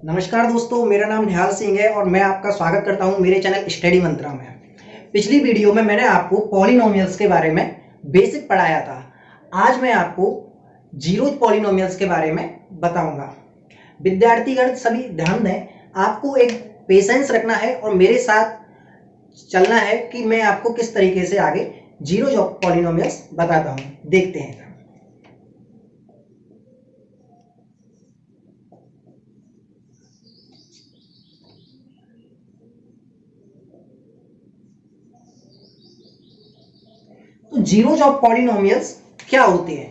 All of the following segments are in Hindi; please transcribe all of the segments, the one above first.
नमस्कार दोस्तों, मेरा नाम निहाल सिंह है और मैं आपका स्वागत करता हूं मेरे चैनल स्टडी मंत्रा में। पिछली वीडियो में मैंने आपको पॉलिनोमियल्स के बारे में बेसिक पढ़ाया था। आज मैं आपको जीरो पॉलिनोमियल्स के बारे में बताऊंगा। विद्यार्थीगण सभी ध्यान दें, आपको एक पेशेंस रखना है और मेरे साथ चलना है कि मैं आपको किस तरीके से आगे जीरो पॉलिनोमियल्स बताता हूँ। देखते हैं। तो जीरोज ऑफ पॉलिनोमियल्स क्या होते हैं?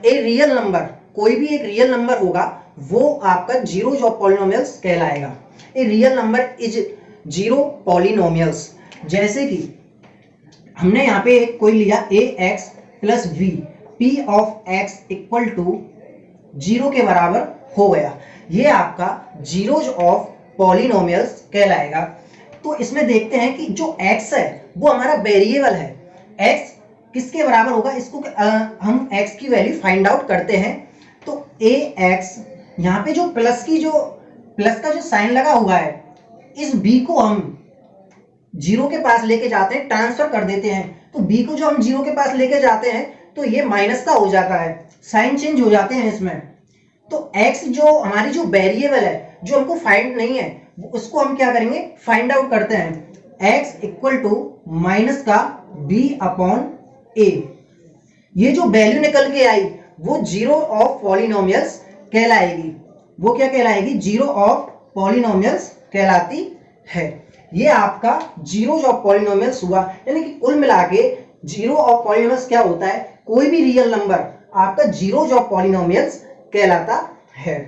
ए रियल नंबर, कोई भी एक रियल नंबर होगा वो आपका जीरोज ऑफ पॉलिनोमियल्स कहलाएगा। A real number is zero polynomials. जैसे कि हमने यहाँ पे कोई लिया a x plus v, p of x equal to zero के बराबर हो गया, ये आपका जीरोज ऑफ पॉलिनोमियल्स कहलाएगा। तो इसमें देखते हैं कि जो x है वो हमारा वेरिएबल है। x किसके बराबर होगा, इसको हम x की वैल्यू फाइंड आउट करते हैं। तो ax, यहाँ पे जो प्लस का जो साइन लगा हुआ है, इस b को हम जीरो के पास लेके जाते हैं, ट्रांसफर कर देते हैं। तो b को जो हम जीरो के पास लेके जाते हैं तो ये माइनस का हो जाता है, साइन चेंज हो जाते हैं इसमें। तो x जो हमारी जो वेरिएबल है, जो हमको फाइंड नहीं है, उसको हम क्या करेंगे, फाइंड आउट करते हैं। x इक्वल टू माइनस का b अपॉन a। ये जो वैल्यू निकल के आई वो जीरो ऑफ पॉलिनोमियल्स कहलाएगी। वो क्या कहलाएगी? जीरो ऑफ पॉलिनोमियल्स कहलाती है। ये आपका जीरो ऑफ पॉलिनोमियल्स हुआ। यानी कि कुल मिला के जीरो ऑफ पॉलिनोमियल्स क्या होता है? कोई भी रियल नंबर आपका जीरो ऑफ पॉलिनोमियल्स कहलाता है।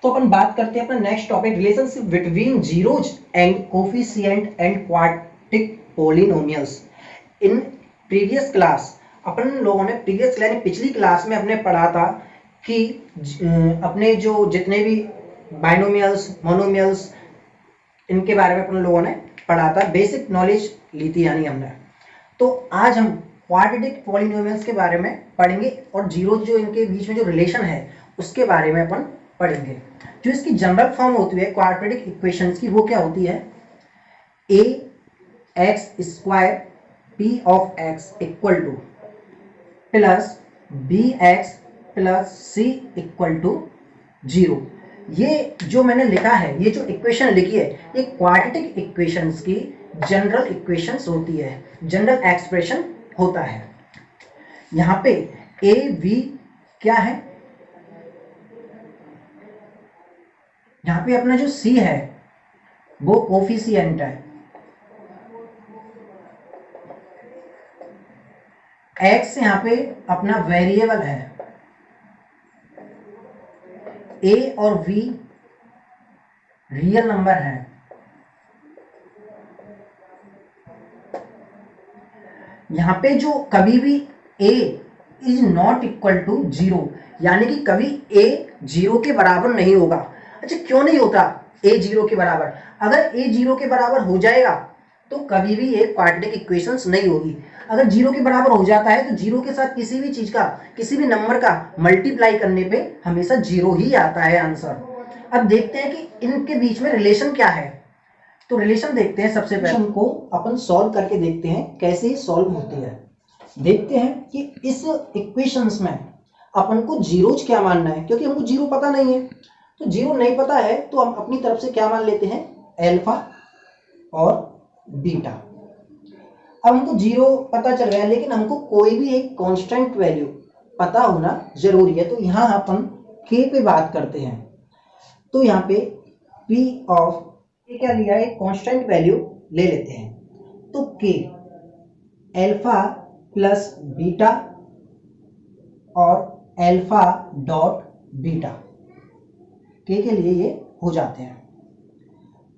तो अपन बात करते हैं अपना next topic, relationship between zeros and coefficient and quadratic polynomials. In previous class अपन लोगों ने पिछली क्लास में अपने पढ़ा था कि अपने जो जितने भी बाइनोमियल्स, मोनोमियल्स, इनके बारे में अपन लोगों ने पढ़ा था, बेसिक नॉलेज ली थी यानी हमने। तो आज हम क्वाड्रेटिक पॉलिनोमियल्स के बारे में पढ़ेंगे और जीरो जो इनके बीच में जो रिलेशन है उसके बारे में अपन पढ़ेंगे। जो इसकी जनरल फॉर्म होती है क्वाड्रेटिक इक्वेशंस की, वो क्या होती है? A x square p of x equal to plus b x plus c equal to zero. ये जो मैंने लिखा है, ये जो इक्वेशन लिखी है, ये क्वाड्रेटिक इक्वेशंस की जनरल इक्वेशंस होती है, जनरल एक्सप्रेशन होता है। यहाँ पे ए वी क्या है? यहाँ पे अपना जो c है वो कोफिशिएंट है, x यहाँ पे अपना वेरिएबल है, a और v रियल नंबर है। यहाँ पे जो कभी भी a is not equal to zero, यानी कि कभी a जीरो के बराबर नहीं होगा। अच्छा, क्यों नहीं होता a जीरो के बराबर? अगर a जीरो के बराबर हो जाएगा तो कभी भी एक क्वाड्रेटिक इक्वेशंस नहीं होगी। अगर जीरो के बराबर हो जाता है तो जीरो के साथ किसी भी चीज का, किसी भी नंबर का मल्टीप्लाई करने पे हमेशा जीरो ही आता है आंसर। अब देखते हैं कि इनके बीच में रिलेशन क्या है। तो रिलेशन देखते हैं। सबसे पहले इनको अपन सॉल्व करके देखते हैं कैसे सॉल्व होती है। देखते हैं कि इस इक्वेशंस में अपन को जीरोज क्या मानना है, क्योंकि हमको जीरो पता नहीं है। तो जीरो नहीं पता है तो हम अपनी तरफ से क्या मान लेते हैं? अल्फा और बीटा। अब हमको जीरो पता चल रहा है, लेकिन हमको कोई भी एक कांस्टेंट वैल्यू पता होना जरूरी है। तो यहाँ अपन k पे बात करते हैं। तो यहाँ पे p ऑफ क्या लिया है? कांस्टेंट वैल्यू ले लेते हैं। तो k अल्फा प्लस बीटा और अल्फा डॉट बीटा, k के लिए ये हो जाते हैं।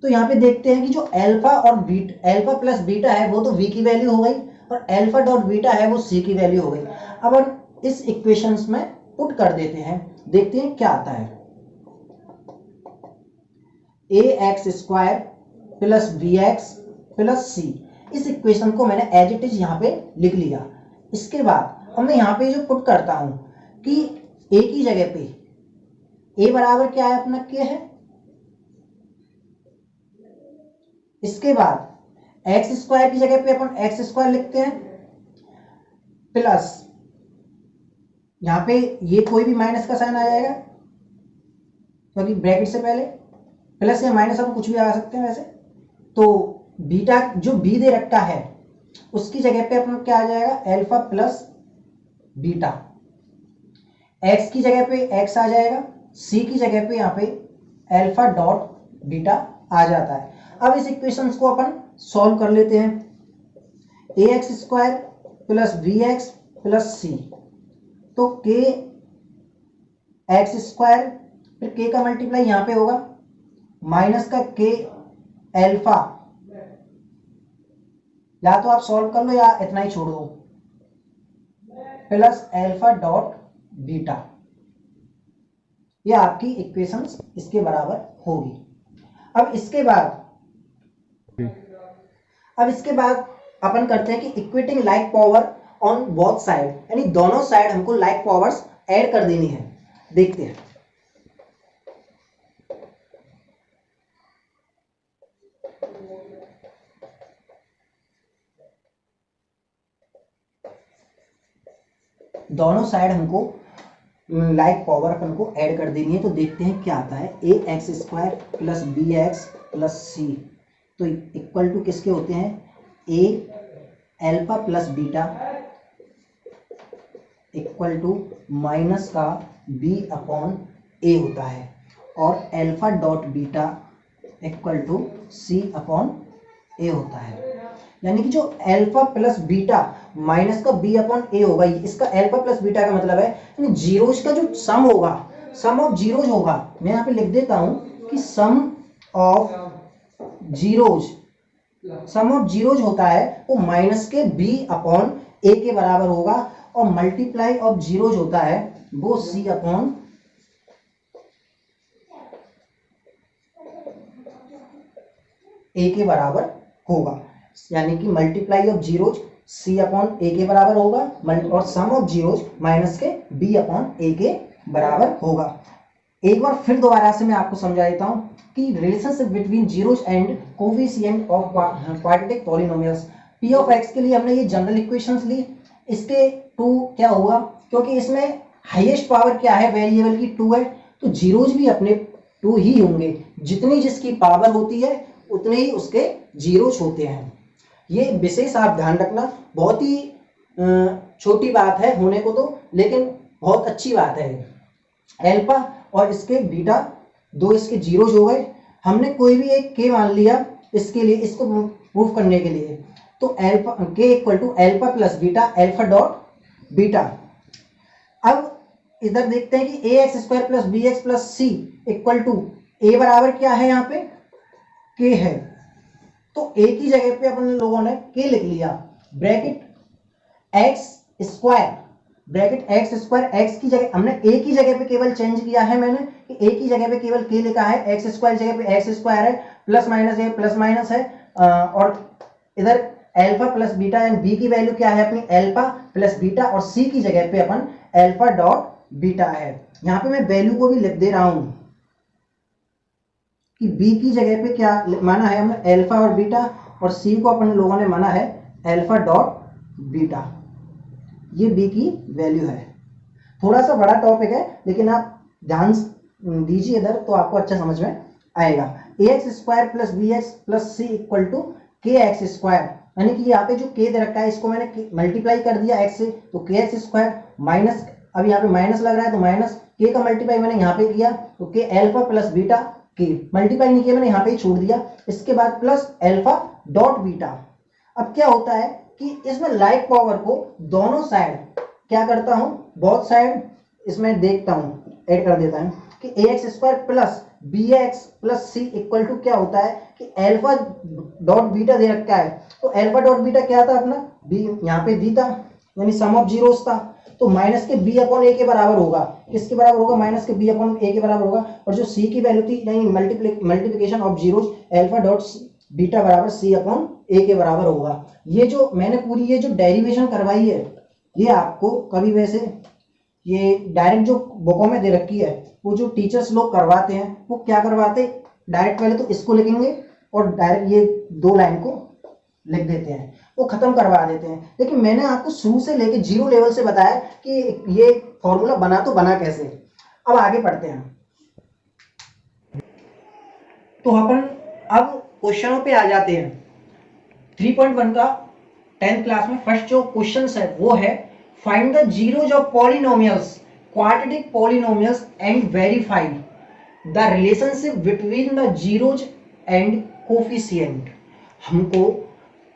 तो यहाँ पे देखते हैं कि जो अल्फा और बीटा, अल्फा प्लस बीटा है वो तो v की वैल्यू हो गई और अल्फा डॉट बीटा है वो c की वैल्यू हो गई। अब हम इस इक्वेशंस में पुट कर देते हैं, देखते हैं क्या आता है। A x square plus b x plus c, इस इक्वेशन को मैंने एज इट इज यहाँ पे लिख लिया। इसके बाद अब मैं यहाँ पे जो पुट करता हूँ कि ए की जगह पे ए बराबर क्या है अपना, के है। इसके बाद एक्स स्क्वायर की जगह पे अपन एक्स स्क्वायर लिखते हैं, प्लस यहां पे ये कोई भी माइनस का साइन आ जाएगा क्योंकि ब्रैकेट से पहले, प्लस या माइनस हम कुछ भी आ सकते हैं वैसे। तो बीटा जो बी दे रखा है उसकी जगह पे अपन क्या आ जाएगा, एल्फा प्लस बीटा। एक्स की जगह पे एक्स आ जाएगा, सी की जगह पे यहाँ पे एल्फा डॉट बीटा आ जाता है। अब इस इक्वेशंस को अपन सॉल्व कर लेते हैं। A x square plus b x plus c, तो के एक्स स्क्वायर, फिर के का मल्टीप्लाई यहाँ पे होगा, माइनस का के एल्फा, या तो आप सॉल्व कर लो या इतना ही छोड़ दो, प्लस एल्फा डॉट बीटा। ये आपकी इक्वेशंस इसके बराबर होगी। अब इसके बाद अपन करते हैं कि equating like power on both side, यानी दोनों साइड हमको लाइक पावर्स ऐड कर देनी है। देखते हैं। दोनों साइड हमको लाइक पावर अपन को ऐड कर देनी है। तो देखते हैं क्या आता है। A x square plus b x plus c, तो इक्वल टू किसके होते हैं, a alpha plus beta equal to minus का बी अपॉन ए होता है, और alpha dot beta equal to c upon a होता है। यानी कि जो एल्फा प्लस बीटा माइनस का बी अपॉन ए होगा, इसका एल्फा प्लस बीटा का मतलब है यानी जीरोज का जो सम होगा, सम ऑफ जीरोज होगा। मैं यहाँ पे लिख देता हूं कि सम ऑफ जीरोज होता है वो माइनस के बी अपॉन ए के बराबर होगा, और मल्टीप्लाई ऑफ जीरोज होता है वो सी अपॉन ए के बराबर होगा। यानी कि multiply of zeros c upon a के बराबर होगा, और सम ऑफ जीरोज माइनस के बी अपॉन ए के बराबर होगा। एक बार फिर दोबारा से मैं आपको समझा देता हूं कि relationship between zeros and coefficient of quadratic polynomials. P of x के लिए हमने ये जनरल इक्वेशंस ली, इसके टू क्या होगा, क्योंकि इसमें हाईएस्ट पावर क्या है, वेरिएबल की 2 है, तो जीरोज भी अपने 2 ही होंगे। जितनी जिसकी पावर होती है उतने ही उसके जीरोज होते हैं। ये विशेष आप ध्यान रखना, बहुत ही छोटी बात है होने को तो, लेकिन बहुत अच्छी बात है। एल्फा और इसके बीटा दो इसके जीरोज हो गए। हमने कोई भी एक के मान लिया इसके लिए, इसको प्रूफ करने के लिए, तो एल्फा के equal to alpha plus beta alpha dot beta. अब इधर देखते हैं कि a x square plus b x plus c equal to a बराबर क्या है, यहाँ पे के है, तो ए की जगह पे अपन लोगों ने के लिख लिया, ब्रैकेट एक्स स्क्वायर एक्स की जगह हमने ए की जगह पे केवल चेंज किया है मैंने, कि ए की जगह पे केवल के लिखा है, एक्स स्क्वायर जगह पे एक्स स्क्वायर है, प्लस माइनस है, और इधर एल्फा प्लस बीटा यानी बी की वैल्यू क्या है अपनी एल्फा प्लस बीटा, और सी की जगह पे अपन एल्फा डॉट बीटा है। यहाँ पे मैं वैल्यू को भी लिख दे रहा हूं कि बी की जगह पे क्या माना है हमने एल्फा और बीटा, और सी को अपन लोगों ने माना है एल्फा डॉट बीटा। ये बी की वैल्यू है। थोड़ा सा बड़ा टॉपिक है लेकिन आप ध्यान दीजिए इधर तो आपको अच्छा समझ में आएगा। A x square plus b x plus c equal to k x square, यानी कि यहाँ पे जो के दे रखा है इसको मैंने मल्टीप्लाई कर दिया एक्स से, तो के एक्स स्क्वायर माइनस, अब यहाँ पे माइनस लग रहा है तो माइनस के का मल्टीप्लाई मैंने यहाँ पे किया, तो के एल्फा प्लस बीटा, के मल्टीप्लाई नहीं किया मैंने यहाँ पे ही छोड़ दिया। इसके बाद प्लस एल्फा डॉट बीटा। अब क्या होता है कि इसमें लाइक पावर को दोनों साइड क्या करता हूं, बोथ साइड इसमें देखता हूं, ऐड कर देता हूं कि a x square plus b x plus c equal to क्या होता है कि एल्फा डॉट बीटा दे रखा है, तो एल्फा डॉट बीटा क्या था अपना बी, यहाँ पे बी था यानी सम ऑफ जीरोस था, तो माइनस के बी अपॉन ए के बराबर होगा। किसके बराबर होगा, माइनस के बी अपॉन ए के बराबर होगा, और जो सी की वैल्यू थी यानी multiplication of zeros alpha dot beta बराबर सी अपॉन ए के बराबर होगा। ये जो मैंने पूरी ये जो डेरिवेशन करवाई है ये आपको कभी वैसे ये डायरेक्ट जो बुकों में दे रखी है, वो जो टीचर्स लोग करवाते हैं वो क्या करवाते हैं, डायरेक्ट पहले तो इसको लिखेंगे और डायरेक्ट ये 2 लाइन को लिख देते हैं, वो खत्म करवा देते हैं। लेकिन मैंने आपको शुरू से लेके 0 लेवल से बताया कि ये फॉर्मूला बना तो बना कैसे। अब आगे पढ़ते हैं। तो अपन अब क्वेश्चनों पे आ जाते हैं। 3.1 का 10th क्लास में फर्स्ट जो क्वेश्चन है वो है find the zeros of polynomials, quadratic polynomials and verify the relationship between the zeros and coefficient. हमको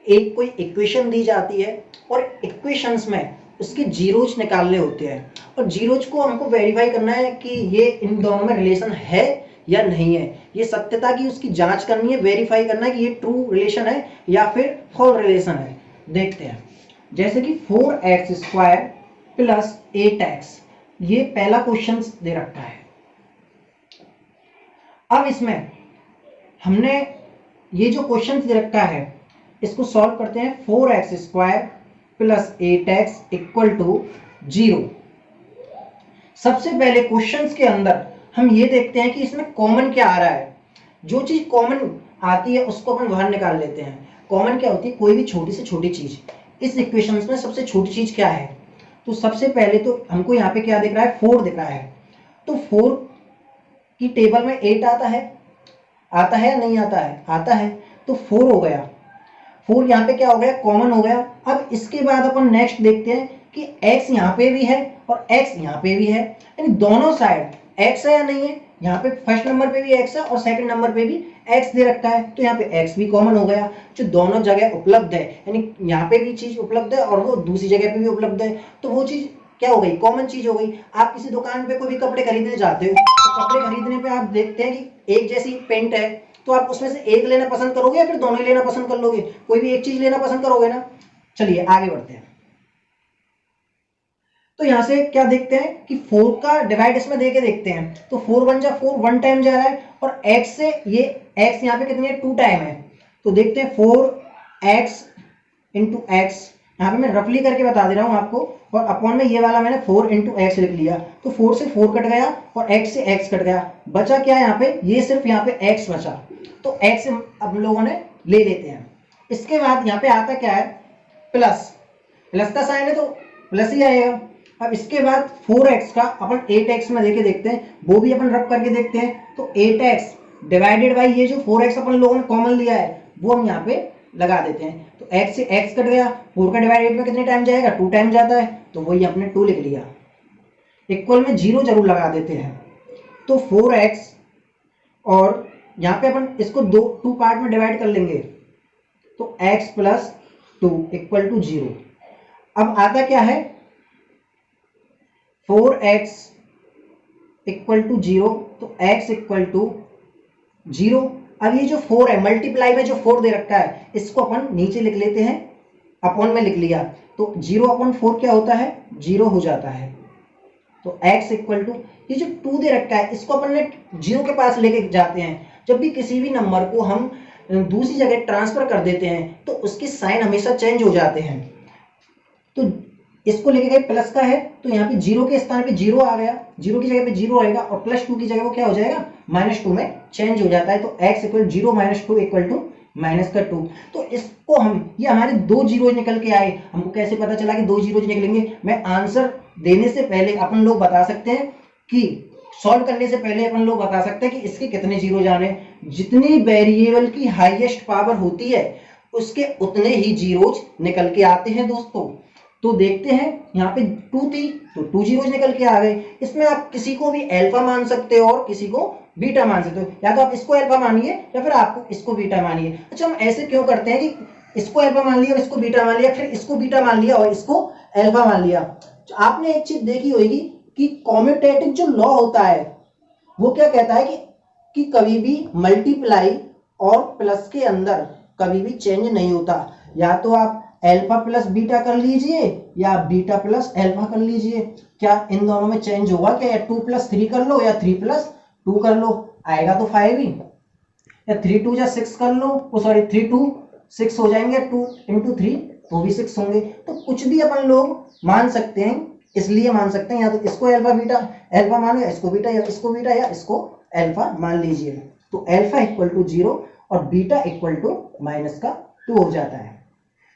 एक कोई इक्वेशन दी जाती है और इक्वेशंस में उसके जीरोज निकालने होते हैं और जीरोज को हमको वेरीफाई करना है कि ये इन दोनों में रिलेशन है या नहीं है, ये सत्यता की उसकी जांच करनी है, वेरीफाई करना है कि ये ट्रू रिलेशन है या फिर फॉल्स रिलेशन है। देखते हैं, जैसे कि 4x² प्लस 8x, ये पहला क्वेश्चन दे रखा है। अब इसमें हमने ये जो क्वेश्चन दे रखा है इसको सॉल्व करते हैं। 4x² plus 8x equal to 0। सबसे पहले क्वेश्चंस के अंदर हम ये देखते हैं कि इसमें कॉमन क्या आ रहा है। जो चीज कॉमन आती है उसको अपन बाहर निकाल लेते हैं। कॉमन क्या होती है, कोई भी छोटी से छोटी चीज। इस इक्वेशंस में सबसे छोटी चीज क्या है, तो सबसे पहले तो हमको यहाँ पे क्या दिख रहा है, 4 दिख रहा है। तो 4 की टेबल में 8 आता है या नहीं आता है, आता है, तो 4 हो गया। 4 यहाँ पे क्या हो गया, कॉमन हो गया। अब इसके बाद अपन नेक्स्ट देखते हैं कि x यहाँ पे भी है और x यहाँ पे भी है, यानी दोनों साइड x है या नहीं है। यहाँ पे फर्स्ट नंबर पे भी x है और सेकंड नंबर पे भी x दे रखा है, तो यहाँ पे x भी कॉमन हो गया। जो दोनों जगह उपलब्ध है, यानी यहाँ पे भी चीज उपलब्ध है और वो दूसरी जगह पे भी उपलब्ध है, तो वो चीज क्या हो गई, कॉमन चीज हो गई। आप किसी दुकान पे कोई भी कपड़े खरीदने जाते हो, तो कपड़े खरीदने पे आप देखते हैं कि एक जैसी पेंट है, तो आप उसमें से एक लेना पसंद करोगे या फिर दोनों ही लेना पसंद कर लोगे, कोई भी एक चीज लेना पसंद करोगे ना। चलिए आगे बढ़ते हैं। तो यहां से क्या देखते हैं कि 4 का डिवाइड इसमें देके देखते हैं, तो 4 1 जा 4, 1 टाइम जा रहा है और x से ये x यहाँ पे कितनी है, 2 टाइम है। तो देखते हैं 4x इंटू एक्स, यहाँ पे मैं रफली करके बता दे रहा हूँ आपको, और अपॉन में ये वाला मैंने 4 इंटू एक्स लिख लिया, तो 4 से 4 कट गया और x से x कट गया, बचा क्या यहाँ पे, ये सिर्फ यहाँ पे x बचा, तो x अब लोगों ने ले लेते हैं। इसके बाद यहाँ पे आता क्या है, प्लस, प्लस का साइन है तो प्लस ही आएगा। अब इसके बाद 4x का अपन 8x में देके देखते हैं, वो भी अपन रब करके देखते हैं, तो 8x डिवाइडेड बाई ये जो 4x अपन लोगों ने कॉमन लिया है वो हम यहाँ पे लगा देते हैं, तो x से x कट गया, 4 का डिवाइड 8 में कितने टाइम जाएगा, 2 टाइम जाता है, तो वही अपने 2 लिख लिया। इक्वल में 0 जरूर लगा देते हैं, तो 4x और यहाँ पे अपन इसको 2 पार्ट में डिवाइड कर लेंगे, तो x प्लस 2 इक्वल टू 0। अब आता क्या है, 4x इक्वल टू 0, तो x इक्वल टू 0। अब ये जो 4 है, मल्टीप्लाई में जो 4 दे रखा है, इसको अपन नीचे लिख लेते हैं, अपॉन में लिख लिया, तो 0 अपॉन 4 क्या होता है, 0 हो जाता है। तो x इक्वल टू ये जो 2 दे रखा है, इसको अपन ने 0 के पास लेके जाते हैं। जब भी किसी भी नंबर को हम दूसरी जगह ट्रांसफर कर देते हैं तो उसके साइन हमेशा चेंज हो जाते हैं। तो इसको लेके गए प्लस का है, तो यहाँ पे 0 के स्थान पे 0 आ गया, 0 की जगह पे 0 आएगा और प्लस 2 की जगह वो क्या हो जाएगा, -2 में चेंज हो जाता है। तो x इक्वल 0 - 2 इक्वल टू -2। तो इसको हम, ये हमारे 2 जीरो निकल के आए, हमको कैसे पता चला कि 2 जीरो निकलेंगे। मैं आंसर देने से पहले अपन लोग बता सकते हैं कि सॉल्व करने से पहले अपन लोग बता सकते हैं कि इसके कितने जीरो जाने। जितनी वेरिएबल की हाईएस्ट पावर होती है उसके उतने ही जीरोज निकल के आते हैं दोस्तों। तो देखते हैं, यहाँ पे 2 थी तो 2 जीरोज निकल के आ गए। इसमें आप किसी को भी अल्फा मान सकते हो और किसी को बीटा मान सकते हो, या तो आप इसको अल्फा मानिए या फिर आपको इसको बीटा मानिए। अच्छा, हम ऐसे क्यों करते हैं कि इसको अल्फा मान लिया और इसको बीटा मान लिया, फिर इसको बीटा मान लिया और इसको अल्फा मान लिया। आपने एक चीज देखी होगी कि कॉम्यूटेटिव जो लॉ होता है वो क्या कहता है कि कभी भी मल्टीप्लाई और प्लस के अंदर कभी भी चेंज नहीं होता। या तो आप अल्फा प्लस बीटा कर लीजिए या बीटा प्लस अल्फा कर लीजिए, क्या इन दोनों में चेंज होगा क्या? या 2 + 3 कर लो या 3 + 2 कर लो, आएगा तो 5 ही। या 3 × 2 = 6 कर लो, 3 × 2 = 6 हो जाएंगे, 2 × 3 तो भी 6 होंगे। तो कुछ भी अपन लोग मान सकते हैं इसलिए मान सकते हैं या तो इसको अल्फा बीटा अल्फा मानो या इसको बीटा या इसको बीटा या इसको अल्फा मान लीजिए। तो अल्फा इक्वल टू 0 और बीटा इक्वल टू -2 हो जाता है।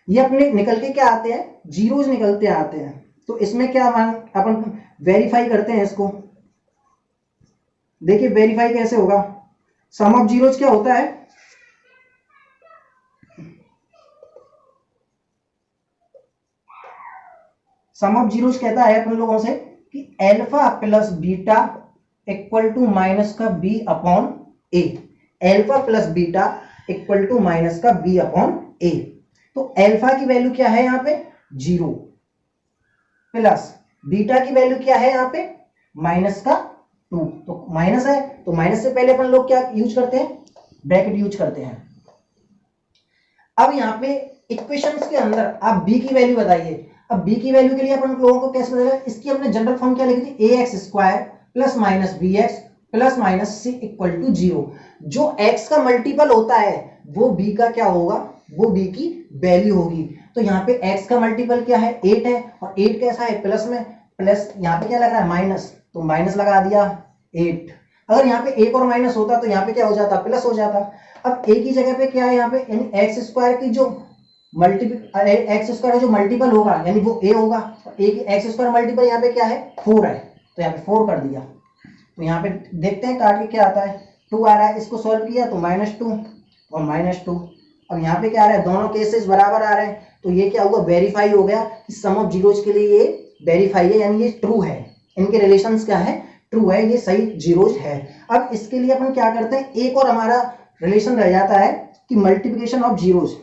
ये अपने निकल के क्या आते हैं, जीरोज निकलते आते हैं। तो इसमें क्या मान अपन वेरीफाई करते हैं इसको। देखिए वेरीफाई कैसे होगा, सम ऑफ जीरोज क्या होता है, सम ऑफ जीरोज कहता है अपन लोगों से कि alpha plus beta equal to -b upon a, alpha plus beta equal to -b upon a. तो अल्फा की वैल्यू क्या है यहाँ पे 0 प्लस बीटा की वैल्यू क्या है यहाँ पे -2, तो माइनस है तो माइनस से पहले अपन लोग क्या यूज करते हैं, ब्रैकेट यूज करते हैं। अब यहाँ पे इक्वेशंस के अंदर आप b की वैल्यू बताइए। अब b की वैल्यू के लिए अपन लोगों को कैसे बताया, इसकी हमने जनरल फॉर्म क्या लिखी थी, ax² plus minus bx plus minus c equal to 0। जो x का मल्टीपल होता है वो b का क्या होगा, वो b की वैल्यू होगी। तो यहाँ पे x का मल्टीपल क्या है 8 है, और 8 कैसा है प्लस में, प्लस यहाँ पे क्या लग रहा है माइनस, तो माइनस लगा दिया 8। अगर यहाँ पे एक और माइनस होता तो यहाँ पे क्या हो जाता, प्लस हो जाता। अब a की जगह पे क्या है यहाँ पे, यानी x² की जो x² जो मल्टीपल होगा यानी वो a होगा। a की x² मल्टीपल यहाँ पे क्या है 4 है, तो यहाँ पे 4 कर दिया। तो यहाँ पे देखते हैं काट के क्या आता है, 2 आ रहा है, इसको सॉल्व किया तो -2 और -2। अब यहाँ पे क्या आ रहा है, दोनों केसेस बराबर आ रहे हैं, तो ये क्या हुआ, वेरीफाई हो गया कि सम ऑफ जीरोज के लिए ये वेरीफाई है, यानी ये ट्रू है, इनके रिलेशंस क्या है, ट्रू है, ये सही जीरोज है। अब इसके लिए अपन क्या करते हैं, एक और हमारा रिलेशन रह जाता है कि मल्टीप्लिकेशन ऑफ जीरोज।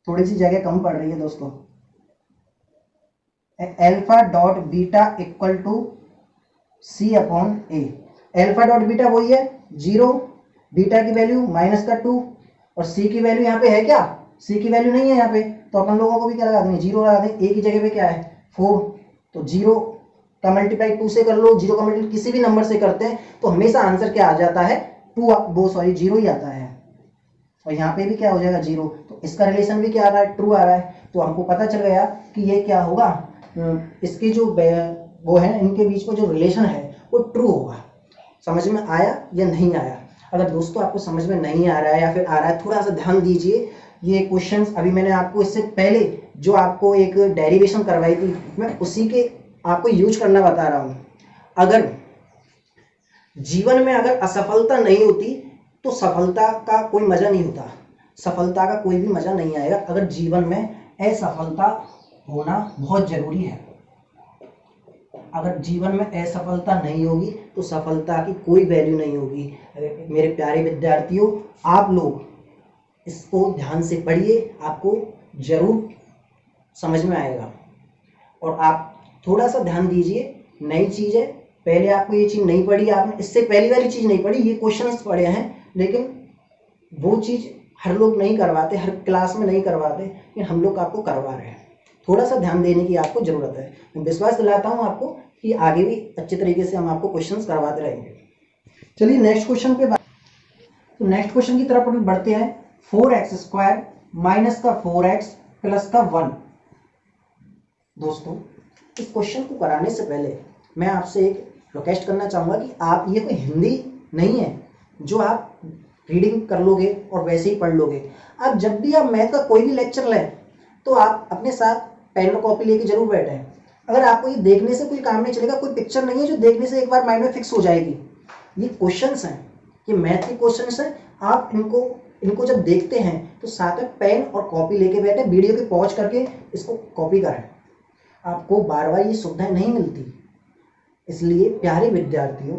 थोड़ी सी जगह कम पड़ रही है दोस्तों। Alpha dot beta equal to c upon a. Alpha dot beta वही है 0, बीटा की वैल्यू -2 और c की वैल्यू यहाँ पे है क्या, c की वैल्यू नहीं है यहाँ पे, तो अपन लोगों को भी क्या लगा देंगे 0 लगा देंगे। a की जगह पे क्या है 4, तो 0 का मल्टीप्लाई 2 से कर लो, 0 का मल्टीप्लाई किसी भी नंबर से करते हैं तो हमेशा आंसर क्या आ जाता है 0 ही आता है। और यहाँ पे भी क्या हो जाएगा 0, तो इसका रिलेशन भी क्या आ रहा है, ट्रू आ रहा है। तो हमको पता चल गया कि ये क्या होगा, इसके जो वो है इनके बीच में जो रिलेशन है वो ट्रू होगा। समझ में आया या नहीं आया? अगर दोस्तों आपको समझ में नहीं आ रहा है या फिर आ रहा है, थोड़ा सा ध्यान दीजिए। ये क्वेश्चंस अभी मैंने आपको इससे पहले जो आपको एक डेरिवेशन करवाई थी, मैं उसी के आपको यूज करना बता रहा हूँ। अगर जीवन में अगर असफलता नहीं होती तो सफलता का कोई मजा नहीं होता, सफलता का कोई भी मजा नहीं आएगा। अगर जीवन में असफलता होना बहुत जरूरी है। अगर जीवन में असफलता नहीं होगी तो सफलता की कोई वैल्यू नहीं होगी। मेरे प्यारे विद्यार्थियों, आप लोग इसको ध्यान से पढ़िए, आपको जरूर समझ में आएगा। और आप थोड़ा सा ध्यान दीजिए, नई चीज़ है, पहले आपको ये चीज़ नहीं पढ़ी, आपने इससे पहली वाली चीज़ नहीं पढ़ी, ये क्वेश्चंस पढ़े हैं, लेकिन वो चीज़ हर लोग नहीं करवाते, हर क्लास में नहीं करवाते, लेकिन हम लोग आपको करवा रहे हैं। थोड़ा सा ध्यान देने की आपको ज़रूरत है। मैं विश्वास दिलाता हूँ आपको कि आगे भी अच्छे तरीके से हम आपको क्वेश्चंस करवाते रहेंगे। चलिए नेक्स्ट क्वेश्चन पे तो नेक्स्ट क्वेश्चन की तरफ हम बढ़ते हैं। 4x² माइनस का 4x प्लस का 1। दोस्तों इस क्वेश्चन को कराने से पहले मैं आपसे एक रिक्वेस्ट करना चाहूँगा कि आप, ये कोई हिंदी नहीं है जो आप रीडिंग कर लोगे और वैसे ही पढ़ लोगे। आप जब भी आप मैथ का कोई भी लेक्चर लें तो आप अपने साथ पेन और कॉपी लेके जरूर बैठें। अगर आपको ये देखने से कोई काम नहीं चलेगा, कोई पिक्चर नहीं है जो देखने से एक बार माइंड में फिक्स हो जाएगी। ये क्वेश्चंस हैं, ये मैथ के क्वेश्चंस हैं। आप इनको जब देखते हैं तो साथ में पेन और कॉपी लेके बैठे, वीडियो के पॉज करके इसको कॉपी करें। आपको बार बार ये सुविधाएं नहीं मिलती। इसलिए प्यारे विद्यार्थियों,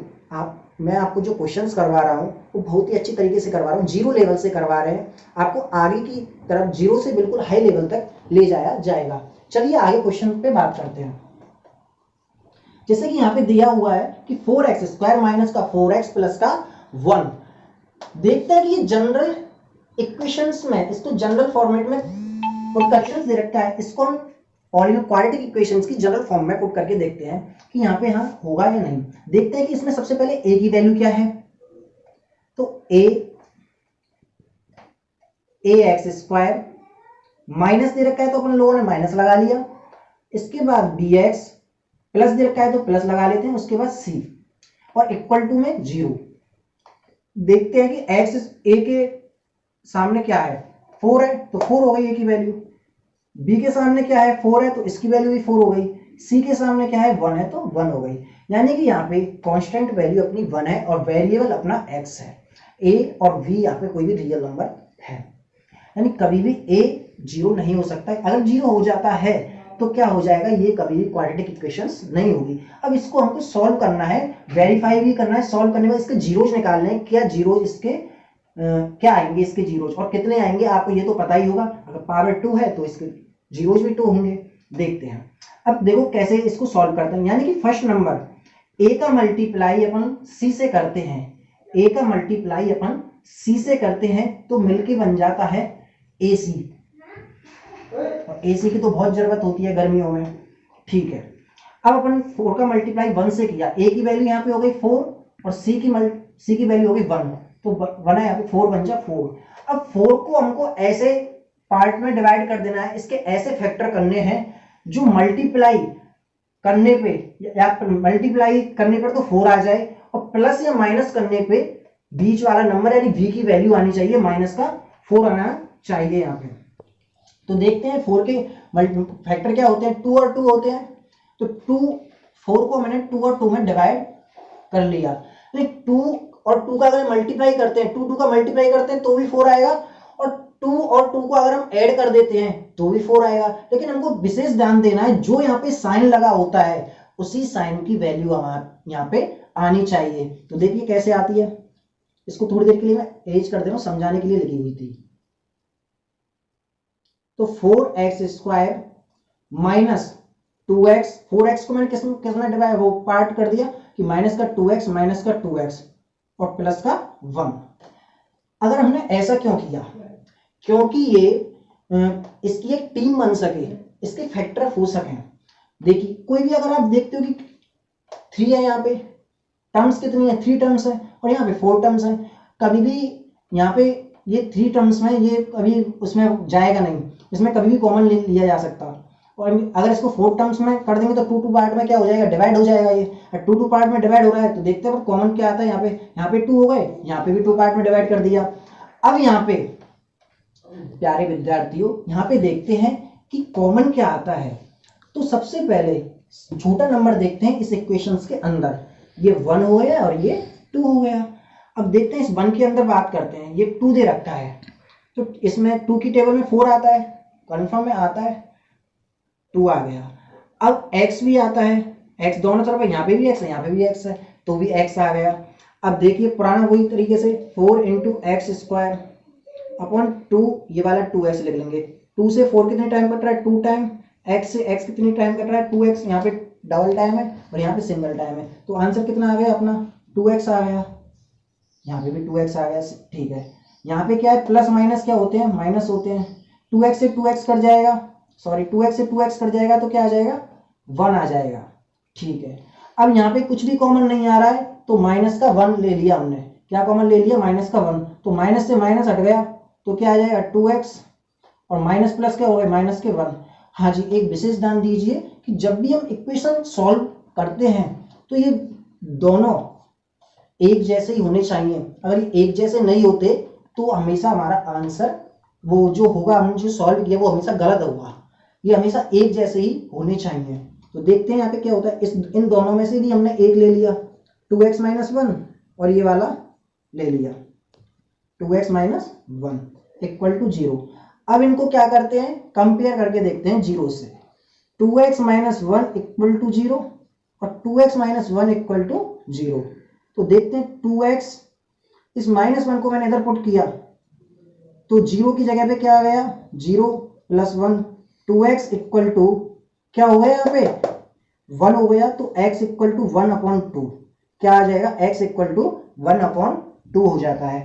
मैं आपको जो क्वेश्चंस करवा रहा हूँ वो बहुत ही अच्छी तरीके से करवा रहा हूँ, 0 लेवल से करवा रहे हैं। आपको आगे की तरफ 0 से बिल्कुल हाई लेवल तक ले जाया जाएगा। चलिए आगे क्वेश्चन पे बात करते हैं। जैसे कि यहाँ पे दिया हुआ है कि 4x² माइनस का 4x प्लस का 1। देखते हैं कि ये जनरल इक्वेशंस में, इसको जनरल फॉर्मेट में पुट करके दे रखा है, इसको हम पॉलिनोमियल क्वाड्रेटिक इक्वेशंस की जनरल फॉर्म में पुट करके देखते हैं कि यहाँ पे हाँ होगा या नहीं। देखते हैं कि इसमें सबसे पहले a की वैल्यू क्या है। तो ax² माइनस दे रखा है तो अपन लोगों ने माइनस लगा लिया, इसके बाद बी एक्स, प्लस दे रखा है तो प्लस लगा लेते हैं, उसके बाद सी, और इक्वल टू में 0। देखते हैं कि एक्स ए के सामने क्या है, 4 है तो 4 हो गई ए की वैल्यू, बी के सामने क्या है 4 है तो इसकी वैल्यू भी 4 हो गई, सी के सामने क्या है 1 है तो 1 हो गई। यानी कि यहाँ पे कांस्टेंट वैल्यू अपनी 1 है और वेरिएबल अपना x है। a और v यहाँ पे कोई भी रियल नंबर है, यानी कभी भी a 0 नहीं हो सकता है। अगर 0 हो जाता है तो क्या हो जाएगा, ये कभी भी क्वाड्रेटिक इक्वेशंस नहीं होगी। अब इसको हमको सॉल्व करना है, वेरीफाई भी करना है, सॉल्व करने के बाद इसके जीरोज निकालने हैं, क्या जीरोज इसके क्या आएंगे इसके जीरोज और कितने आएंगे, आपको ये तो पता ही होगा। अगर पावर 2 है तो इसके जीरोज भी 2 होंगे। देखते हैं अब, देखो कैसे इसको सॉल्व करते हैं। यानी कि फर्स्ट नंबर a का मल्टीप्लाई अपन c से करते हैं, a का मल्टीप्लाई अपन c से करते हैं तो मिलके बन जाता है ac, और AC की तो बहुत जरूरत होती है गर्मियों में। ठीक है, अब अपन 4 का मल्टीप्लाई 1 से किया, A की वैल्यू यहाँ पे हो गई 4 और C की वैल्यू हो गई 1, तो बना यहाँ पे 4 बन जा 4। अब 4 को हमको ऐसे पार्ट में डिवाइड कर देना है, इसके ऐसे फैक्टर करने हैं जो मल्टीप्लाई करने पे या मल्टीप्लाई करने पर तो 4 आ जाए, और प्लस या माइनस करने पे बीच वाला नंबर यानी v की वैल्यू आनी चाहिए, माइनस का 4 आना चाहिए यहाँ पे। तो देखते हैं 4 के फैक्टर क्या होते हैं, 2 और 2 होते हैं। तो 4 को मैंने 2 और 2 में डिवाइड कर लिया, लेकिन 2 और 2 का अगर मल्टीप्लाई करते हैं, 2 का मल्टीप्लाई करते हैं तो भी 4 आएगा, और 2 और 2 को अगर हम ऐड कर देते हैं तो भी 4 आएगा। लेकिन हमको विशेष ध्यान देना है, जो यहाँ पे साइन लगा होता है उसी साइन की वैल्यू हमारे यहाँ पे आनी चाहिए। तो देखिए कैसे आती है, इसको थोड़ी देर के लिए मैं एज कर दे रहा हूँ, समझाने के लिए लिखी हुई थी। तो 4x² माइनस 2x, 4x को मैंने किसमें डिवाइड वो पार्ट कर दिया कि माइनस का 2x माइनस का 2x और प्लस का 1। अगर हमने ऐसा क्यों किया, क्योंकि ये इसकी एक टीम बन सके, इसके फैक्टर हो सके। देखिए कोई भी अगर आप देखते हो कि 3 है, यहाँ पे टर्म्स कितनी है, 3 टर्म्स है, और यहाँ पे 4 टर्म्स है, कभी भी यहाँ पे ये 3 टर्म्स में ये कभी उसमें जाएगा नहीं, इसमें कभी भी कॉमन लिया जा सकता। और अगर इसको 4 टर्म्स में कर देंगे तो 2 पार्ट में क्या हो जाएगा, डिवाइड हो जाएगा। ये 2 पार्ट में डिवाइड हो रहा है तो देखते हैं कॉमन क्या आता है। यहाँ पे 2 हो गए, यहाँ पे भी 2 पार्ट में डिवाइड कर दिया। अब यहाँ पे प्यारे विद्यार्थियों, यहाँ पे देखते हैं कि कॉमन क्या आता है। तो सबसे पहले छोटा नंबर देखते हैं इस इक्वेशंस के अंदर, ये 1 हो गया और ये 2 हो गया। अब देखते हैं इस 1 के अंदर बात करते हैं, ये 2 दे रखा है तो इसमें 2 की टेबल में 4 आता है, कन्फर्म में आता है, 2 आ गया। अब x भी आता है, x दोनों तरफ है, यहाँ पे भी x है यहाँ पे भी x है तो भी x आ गया। अब देखिए पुराना वही तरीके से 4 × x² अपॉन 2, ये वाला 2x लिख लेंगे। 2 से 4 कितने टाइम कट रहा है, 2 टाइम, x से x कितनी टाइम कट रहा है, 2x, यहाँ पे डबल टाइम है और यहाँ पे सिंगल टाइम है, तो आंसर कितना आ गया अपना 2x आ गया। यहाँ पे भी 2x आ गया, ठीक है। यहाँ पे क्या है, प्लस माइनस क्या होते हैं, माइनस होते हैं। 2x से 2x कट जाएगा, सॉरी 2x से 2x कट जाएगा तो क्या आ जाएगा, 1 आ जाएगा, ठीक है। अब यहाँ पे कुछ भी कॉमन नहीं आ रहा है तो माइनस का 1 ले लिया हमने, क्या कॉमन ले लिया, माइनस का 1, तो माइनस से माइनस हट गया तो क्या आ जाएगा 2x, और माइनस प्लस क्या हो गया, माइनस के 1। हाँ जी, एक विशेष ध्यान दीजिए कि जब भी हम इक्वेशन सॉल्व करते हैं तो ये दोनों एक जैसे ही होने चाहिए। अगर ये एक जैसे नहीं होते तो हमेशा हमारा आंसर वो जो होगा, हमने जो सॉल्व किया वो हमेशा गलत होगा। ये हमेशा एक जैसे ही होने चाहिए। तो देखते हैं यहाँ पे क्या होता है, इन दोनों में से भी हमने एक ले लिया 2x - 1 और ये वाला ले लिया 2x - 1 = 0। अब इनको क्या करते हैं, कंपेयर करके देखते हैं 0 से। 2x - 1 = 0 और 2x - 1 = 0। तो देखते हैं 2x, इस -1 को मैंने इधर पुट किया तो 0 की जगह पे क्या आ गया, 0 + 1, 2x = क्या हो गया, यहाँ पे 1 हो गया, तो x = 1/2 क्या आ जाएगा, x = 1/2 हो जाता है।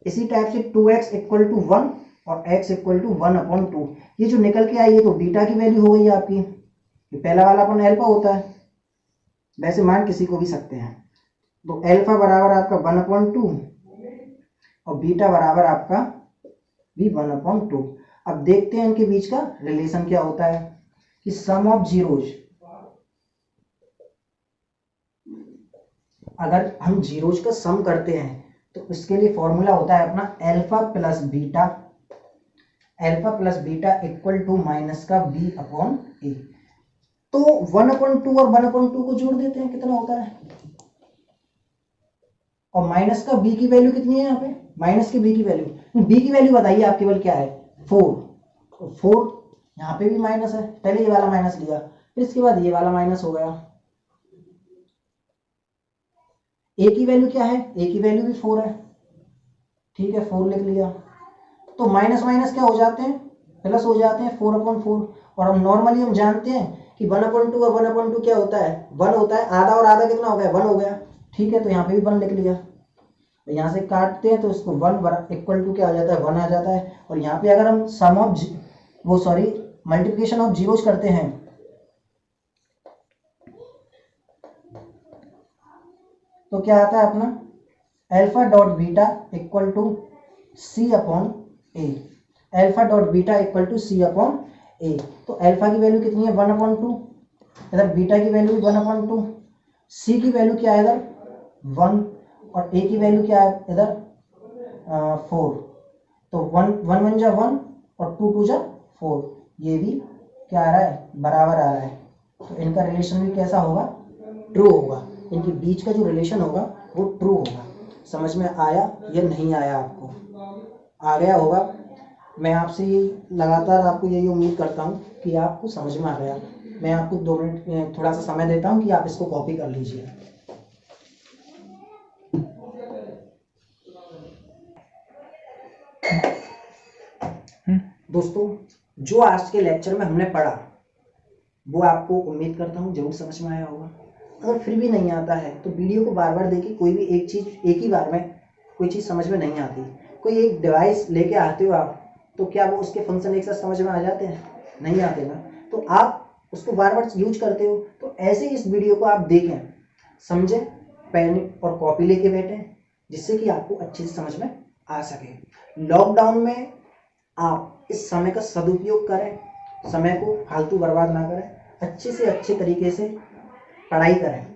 इसी टाइप से 2x = 1 और x = 1/2, ये जो निकल के आई है तो बीटा की वैल्यू हो गई है आपकी। ये पहला वाला अपन अल्फा होता है, वैसे मान किसी को भी सकते हैं। तो अल्फा बराबर आपका 1/2 और बीटा बराबर आपका भी 1/2। अब देखते हैं इनके बीच का रिलेशन क्या होता है कि सम ऑफ जीरोज, अगर हम जीरोज का सम करते हैं तो उसके लिए फॉर्मूला होता है अपना alpha plus beta equal to minus का बी अपॉन ए। तो 1/2 और 1/2 को जोड़ देते हैं, कितना होता है, और माइनस का बी की वैल्यू कितनी है यहाँ पे, माइनस के बी की वैल्यू बताइए आप केवल क्या है, 4। तो 4 यहाँ पे भी माइनस है, पहले ये वाला माइनस लिया, फिर इसके बाद ये वाला माइनस हो गया। ए की वैल्यू क्या है, ए की वैल्यू भी 4 है, ठीक है 4 लिख लिया। तो माइनस माइनस क्या हो जाते हैं, प्लस हो जाते हैं 4/4। और हम नॉर्मली हम जानते हैं कि 1/2 और 1/2 क्या होता है, 1 होता है, आधा और आधा कितना हो गया, 1 हो गया, ठीक है। तो यहाँ पे भी 1 लिख लिया, यहाँ से काटते हैं तो इसको 1 इक्वल टू क्या आ जाता है, 1 आ जाता है। और यहाँ पे अगर हम sum of multiplication of zeros करते हैं तो क्या आता है अपना alpha dot beta equal to c upon a, alpha dot beta equal to c upon a. तो अल्फा की वैल्यू कितनी है 1/2, इधर बीटा की वैल्यू भी 1/2, सी की वैल्यू क्या है इधर 1 और ए की वैल्यू क्या है इधर 4। तो 1 1 जा 1 और 2 2 जा 4, ये भी क्या आ रहा है, बराबर आ रहा है। तो इनका रिलेशन भी कैसा होगा, ट्रू होगा, इनके बीच का जो रिलेशन होगा वो ट्रू होगा। समझ में आया या नहीं आया, आपको आ गया होगा। मैं आपसे ये लगातार आपको यही उम्मीद करता हूँ कि आपको समझ में आ गया। मैं आपको 2 मिनट थोड़ा सा समय देता हूँ कि आप इसको कॉपी कर लीजिए। दोस्तों, जो आज के लेक्चर में हमने पढ़ा वो आपको उम्मीद करता हूँ जरूर समझ में आया होगा। अगर फिर भी नहीं आता है तो वीडियो को बार बार देखिए, कोई भी एक चीज़ एक ही बार में कोई चीज़ समझ में नहीं आती, कोई एक डिवाइस लेके आते हो आप तो क्या वो उसके फंक्शन एक साथ समझ में आ जाते हैं, नहीं आते ना। तो आप उसको बार बार यूज करते हो, तो ऐसे इस वीडियो को आप देखें, समझें, पेन और कॉपी लेके बैठें, जिससे कि आपको अच्छे से समझ में आ सके। लॉकडाउन में आप इस समय का सदुपयोग करें, समय को फालतू बर्बाद ना करें, अच्छे से अच्छे तरीके से पढ़ाई करें।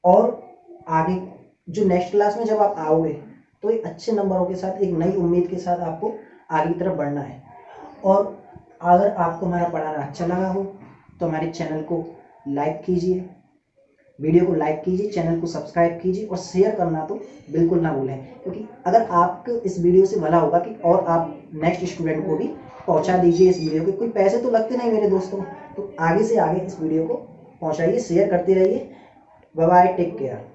और आगे जो नेक्स्ट क्लास में जब आप आओगे तो एक अच्छे नंबरों के साथ, एक नई उम्मीद के साथ आपको आगे की तरफ बढ़ना है। और अगर आपको हमारा पढ़ाना अच्छा लगा हो तो हमारे चैनल को लाइक कीजिए, वीडियो को लाइक कीजिए, चैनल को सब्सक्राइब कीजिए और शेयर करना तो बिल्कुल ना भूलें, क्योंकि अगर आपको इस वीडियो से भला होगा कि और आप नेक्स्ट स्टूडेंट को भी पहुंचा दीजिए इस वीडियो के। कोई पैसे तो लगते नहीं मेरे दोस्तों, तो आगे से आगे इस वीडियो को पहुंचाइए, शेयर करते रहिए। Bye bye, take care.